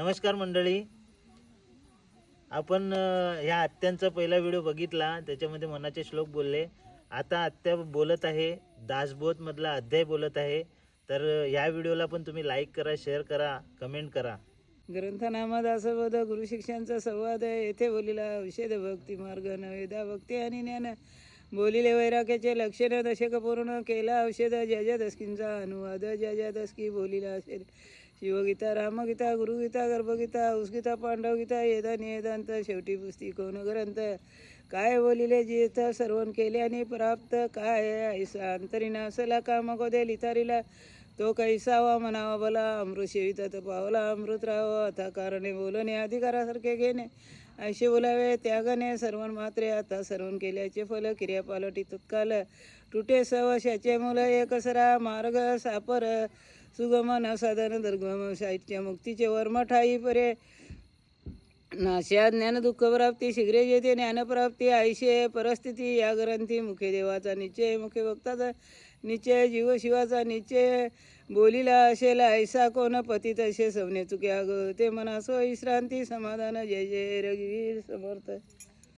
नमस्कार मंडळी, आपण ह्या आत्यांचा पहिला व्हिडिओ बघितला, त्याच्यामध्ये मनाचे श्लोक बोलले. आता आत्या बोलत आहे, दासबोध मधला अध्याय बोलत आहे. तर ह्या व्हिडिओला पण तुम्ही लाईक करा, शेअर करा, कमेंट करा. ग्रंथनामा दासबोध गुरु शिष्यांचा संवाद आहे. येथे बोलिला औषध भक्ती मार्ग नवेदा भक्ती आणि ज्ञान बोलिले वैराग्याचे लक्षण दशक पूर्ण केला औषध ज्या दशकींचा अनुवाद ज्या दशकी बोलिला औषध शिवगीता रामगीता गुरुगीता गर्भगीता उसगीता पांडवगीता येदा निवेदांत शेवटी पुस्ती कोण ग्रंथ काय बोलिले जिथ सर्वण केले आणि प्राप्त काय ऐसा अंतरीना असला कामगोदे लितारीला तो कैसावा म्हणावा भला अमृत शेवितात पावला अमृत राहावं आता कारणे बोलणे अधिकारासारखे घेणे ऐसे बोलावे त्यागणे सर्वन मात्रे आता सर्वन केल्याचे फल क्रिया पालटी तत्काल तुटे सवशाचे मूल एकसरा मार्ग सापर सुगम न साधन दुर्गम साहित्य मुक्तीचे वर्म ठाई परे नाश्या ज्ञान दुःख प्राप्ती शीघ्र येते ज्ञानप्राप्ती आयुष्य परिस्थिती या ग्रंथी मुखे देवाचा निश्चय मुखे भक्ताचा निश्चय जीव शिवाचा निश्चय बोलिला असेल ऐसा कोण पतित असे सवने चुक्या ग ते मनासो विश्रांती समाधान जय जय रघुवीर समर्थ.